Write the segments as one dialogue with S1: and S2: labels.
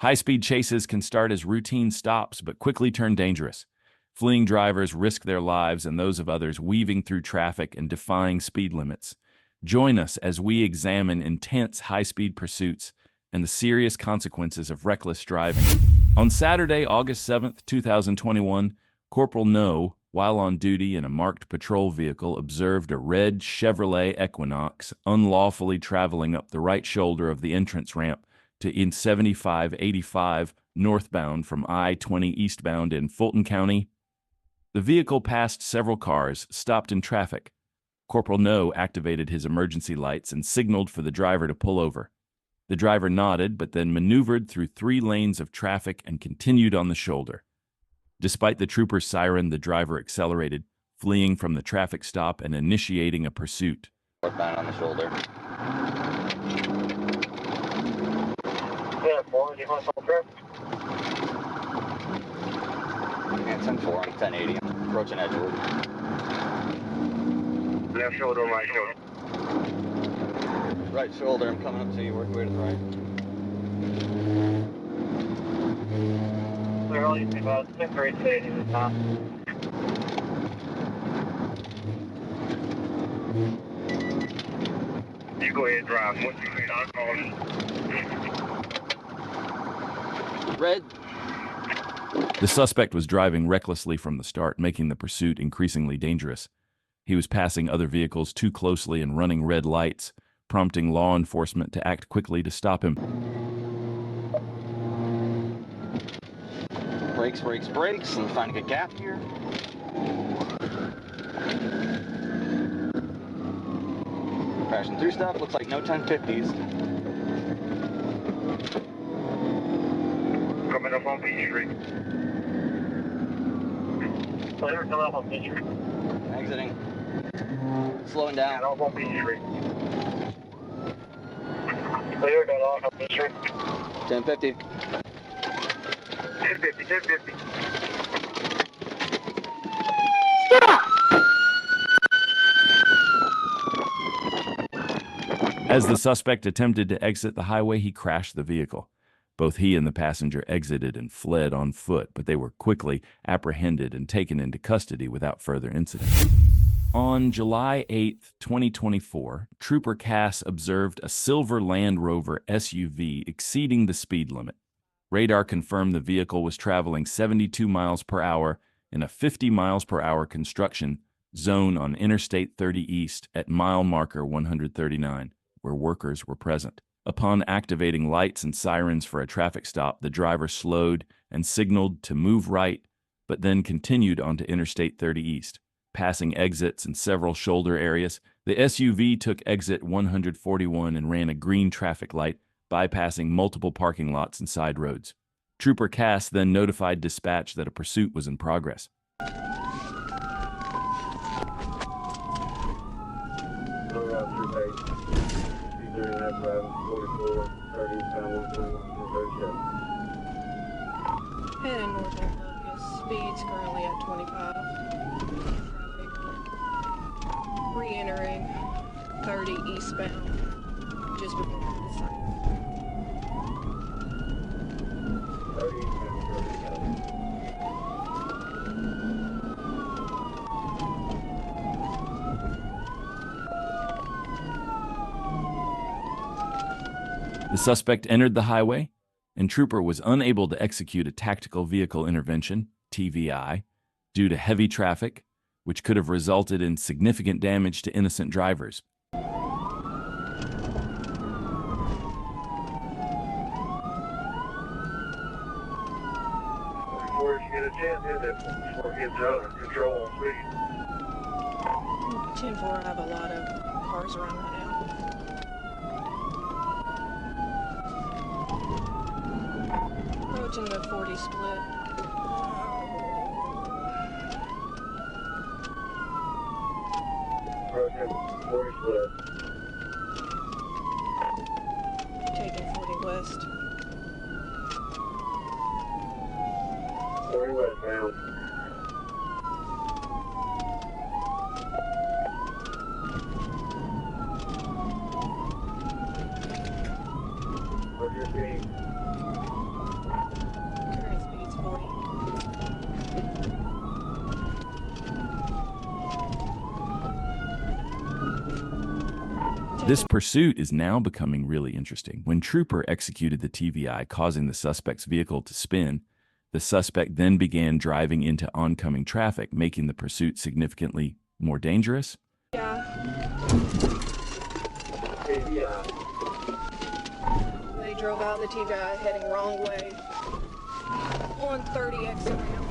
S1: High-speed chases can start as routine stops but quickly turn dangerous. Fleeing drivers risk their lives and those of others weaving through traffic and defying speed limits. Join us as we examine intense high-speed pursuits and the serious consequences of reckless driving. On Saturday, August 7th, 2021, Corporal No, while on duty in a marked patrol vehicle, observed a red Chevrolet Equinox unlawfully traveling up the right shoulder of the entrance ramp to I-7585 northbound from I-20 eastbound in Fulton County. The vehicle passed several cars, stopped in traffic. Corporal No activated his emergency lights and signaled for the driver to pull over. The driver nodded, but then maneuvered through 3 lanes of traffic and continued on the shoulder. Despite the trooper's siren, the driver accelerated, fleeing from the traffic stop and initiating a pursuit.
S2: Northbound on the shoulder.
S3: Yeah, 4, do you want some traffic?
S2: Yeah, 10-4 on 1080. I'm approaching Edgewood.
S3: Left shoulder, right shoulder.
S2: Right shoulder, I'm coming up to you. Work your way to the right.
S3: They're only about 6 or 8 days at the time. You go ahead and drive. Once you get out, call me.
S2: Red.
S1: The suspect was driving recklessly from the start, making the pursuit increasingly dangerous. He was passing other vehicles too closely and running red lights, prompting law enforcement to act quickly to stop him.
S2: Brakes, brakes, brakes. I'm finding a gap here. Crashing through stuff. Looks like no 1050s.
S3: Coming up on Beach Street. Clear, come up on Beach Street.
S2: Exiting. Slowing down.
S3: Off on Beach Street. Clear, got off on Beach Street.
S2: 1050.
S3: 1050, 1050.
S1: As the suspect attempted to exit the highway, he crashed the vehicle. Both he and the passenger exited and fled on foot, but they were quickly apprehended and taken into custody without further incident. On July 8, 2024, Trooper Cass observed a silver Land Rover SUV exceeding the speed limit. Radar confirmed the vehicle was traveling 72 miles per hour in a 50 miles per hour construction zone on Interstate 30 East at mile marker 139, where workers were present. Upon activating lights and sirens for a traffic stop, the driver slowed and signaled to move right, but then continued onto Interstate 30 East. Passing exits in several shoulder areas, the SUV took exit 141 and ran a green traffic light, bypassing multiple parking lots and side roads. Trooper Cass then notified dispatch that a pursuit was in progress.
S4: Heading north on Focus. Speed's currently at 25. Re-entering 30 eastbound just before the sign.
S1: The suspect entered the highway, and Trooper was unable to execute a tactical vehicle intervention, TVI, due to heavy traffic, which could have resulted in significant damage to innocent drivers.
S3: Before you get a chance, hit it before it gets out of control on speed.
S4: 10-4, I have a lot of cars around right now. Approaching the 40 split.
S3: Approaching 40 split.
S4: Taking 40 west.
S3: 40 westbound. What's your speed?
S1: This pursuit is now becoming really interesting. When Trooper executed the TVI, causing the suspect's vehicle to spin, the suspect then began driving into oncoming traffic, making the pursuit significantly more dangerous.
S4: Yeah. They drove out the TVI heading wrong way on 30 exit ramp.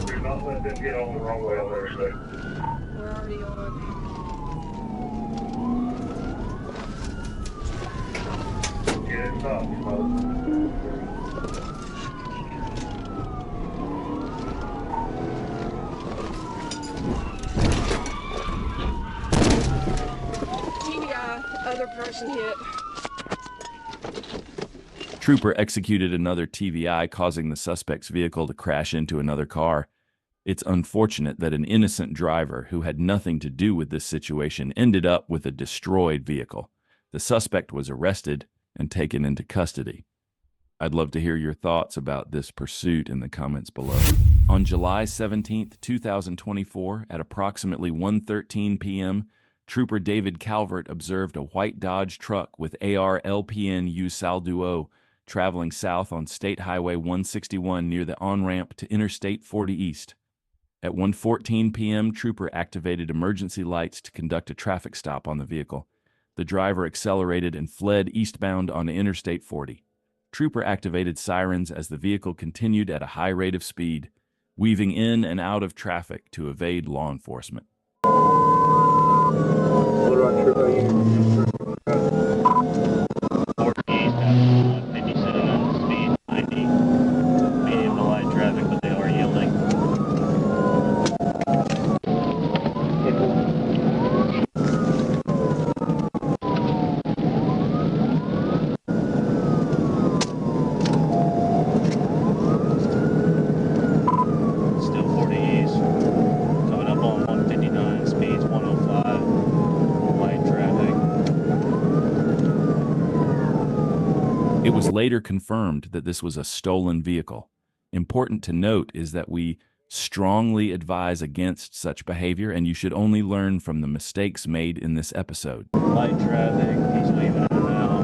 S3: Do not let them get on the wrong way on their side.
S4: We're already on.
S3: Get it stopped,
S4: TVI, other person hit.
S1: Trooper executed another TVI, causing the suspect's vehicle to crash into another car. It's unfortunate that an innocent driver who had nothing to do with this situation ended up with a destroyed vehicle. The suspect was arrested and taken into custody. I'd love to hear your thoughts about this pursuit in the comments below. On July 17, 2024, at approximately 1:13 p.m., Trooper David Calvert observed a white Dodge truck with AR LPN U Salduo traveling south on State Highway 161 near the on-ramp to Interstate 40 East. At 1:14 p.m., Trooper activated emergency lights to conduct a traffic stop on the vehicle. The driver accelerated and fled eastbound on Interstate 40. Trooper activated sirens as the vehicle continued at a high rate of speed, weaving in and out of traffic to evade law enforcement. It was later confirmed that this was a stolen vehicle. Important to note is that we strongly advise against such behavior, and you should only learn from the mistakes made in this episode.
S5: Light traffic, he's leaving it now.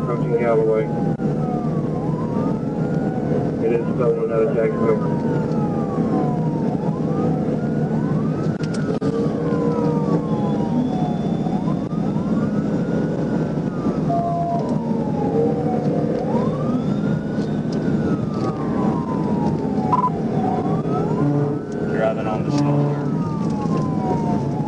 S3: Approaching Galloway. It is stolen out of Jacksonville.
S5: Driving on the shoulder,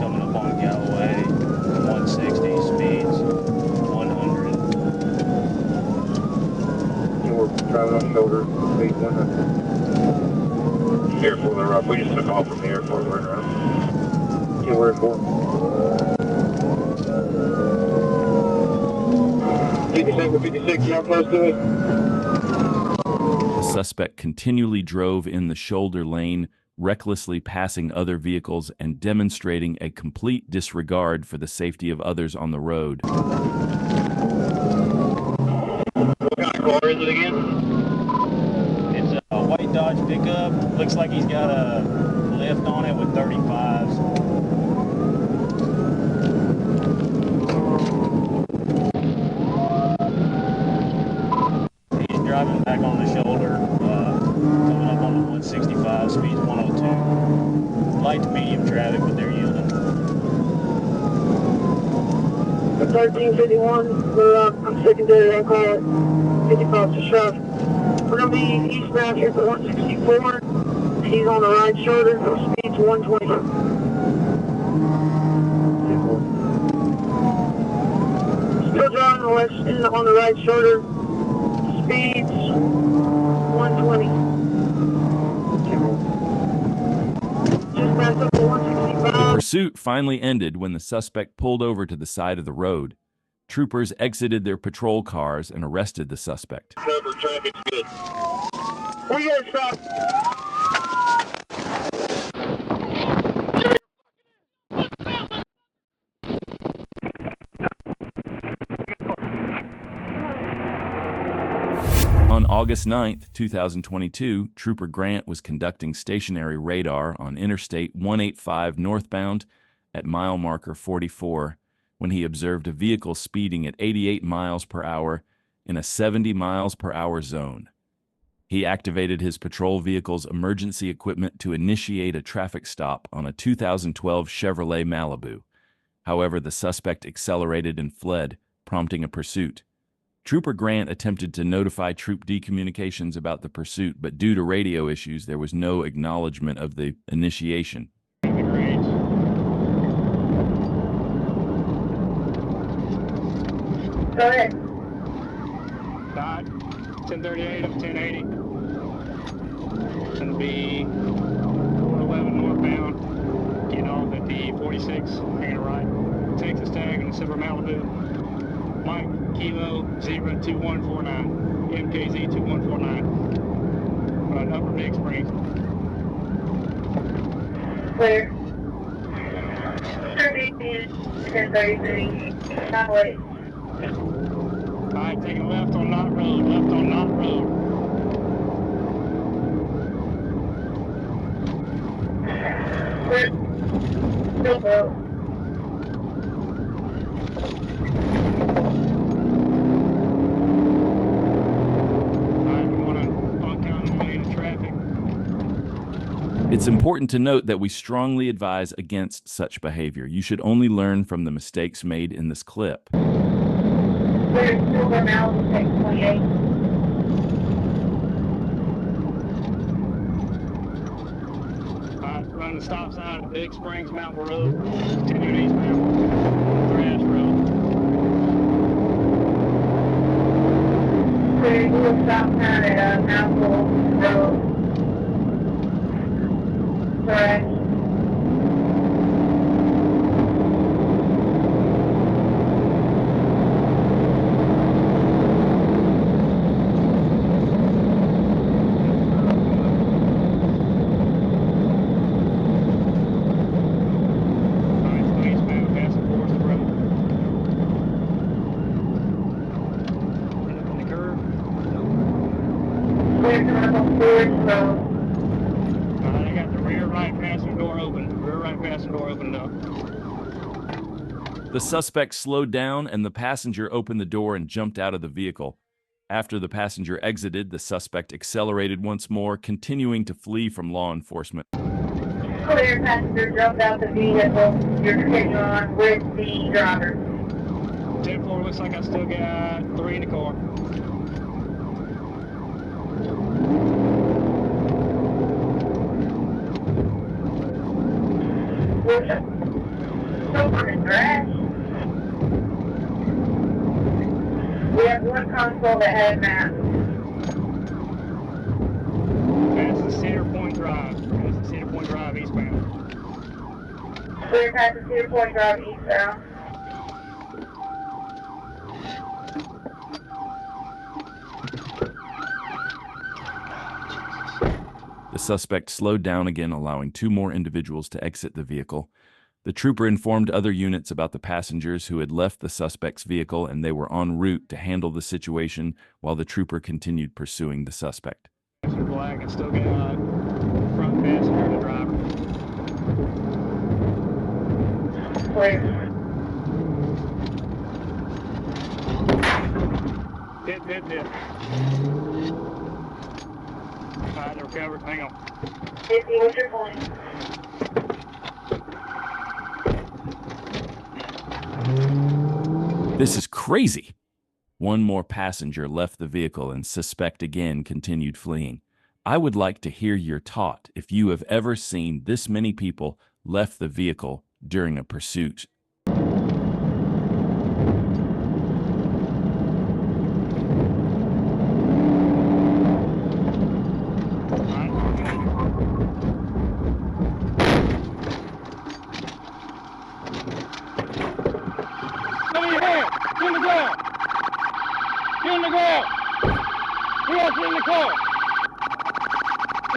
S5: coming up on Galloway, 160, speeds 100.
S3: You were driving on the shoulder, speed 100. Airport, they're up. We just took off from the airport, we're around. Yeah, we're at 4. 57, 56, you how close to it?
S1: The suspect continually drove in the shoulder lane, recklessly passing other vehicles and demonstrating a complete disregard for the safety of others on the road.
S3: What kind of car is it again?
S5: It's a white Dodge pickup. Looks like he's got a lift on it with 35s. He's driving back on the shoulder, coming up on the 165, speeds 102. Light to medium traffic, but they're yielding.
S6: 1351, we're on secondary, I call it 50 miles to shove. We're going to be eastbound here for 164. He's on the right shoulder, speeds 120. Still driving on the right shoulder, speeds 120. Just passed up the 165.
S1: The pursuit finally ended when the suspect pulled over to the side of the road. Troopers exited their patrol cars and arrested the suspect.
S3: Cover, traffic's good.
S6: We got to stop.
S1: August 9th, 2022, Trooper Grant was conducting stationary radar on Interstate 185 northbound at mile marker 44 when he observed a vehicle speeding at 88 miles per hour in a 70 miles per hour zone. He activated his patrol vehicle's emergency equipment to initiate a traffic stop on a 2012 Chevrolet Malibu. However, the suspect accelerated and fled, prompting a pursuit. Trooper Grant attempted to notify Troop D Communications about the pursuit, but due to radio issues, there was no acknowledgement of the initiation.
S6: Go ahead.
S5: Dot 1038 of 1080. It's going to be 411 northbound. Get off at the 46, hanging a right. Texas tag and a silver Malibu. Mike Kilo 02149. MKZ 2149. Upper Big Springs.
S6: Clear. 1033. Not wait.
S5: Alright, taking left on Knott Road. Left on Knott Road.
S6: Clear. Still go.
S1: It's important to note that we strongly advise against such behavior. You should only learn from the mistakes made in this clip.
S6: Clear. Silver Malibu 628.
S5: Run the stop sign at Big Springs Mountain Road, continuing eastbound, Thrash Road.
S6: Clear. You will stop sign at Mountain Road. Correct. Clear to Mountain Forest Road.
S5: They got the rear right passenger door open. Rear right passenger door opened up.
S1: The suspect slowed down and the passenger opened the door and jumped out of the vehicle. After the passenger exited, the suspect accelerated once more, continuing to flee from law enforcement.
S6: Clear. Passenger jumped out the vehicle. You're continuing on with the driver.
S5: 10-4 looks like I still got 3 in the car.
S6: Silver and Thrash. We have one console that has maps.
S5: That's the Cedar Point Drive. That's the Cedar Point Drive eastbound.
S6: Clear past the Cedar Point Drive eastbound.
S1: The suspect slowed down again, allowing 2 more individuals to exit the vehicle. The trooper informed other units about the passengers who had left the suspect's vehicle, and they were en route to handle the situation while the trooper continued pursuing the suspect.
S5: Black and still got front passenger and the driver.
S6: Clear.
S5: Hit. Alright, they're recovered. Hang on.
S6: 50, what's your point?
S1: This is crazy. 1 more passenger left the vehicle and suspect again continued fleeing. I would like to hear your thought if you have ever seen this many people left the vehicle during a pursuit.
S5: Get in the ground! Who else is in the car?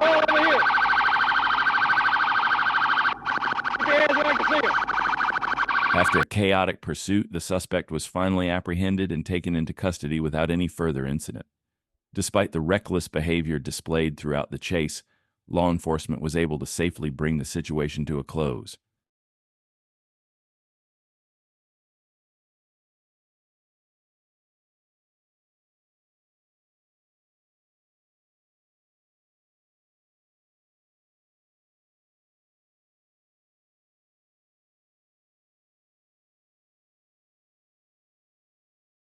S5: All over here! Get your hands where I can see them!
S1: After a chaotic pursuit, the suspect was finally apprehended and taken into custody without any further incident. Despite the reckless behavior displayed throughout the chase, law enforcement was able to safely bring the situation to a close.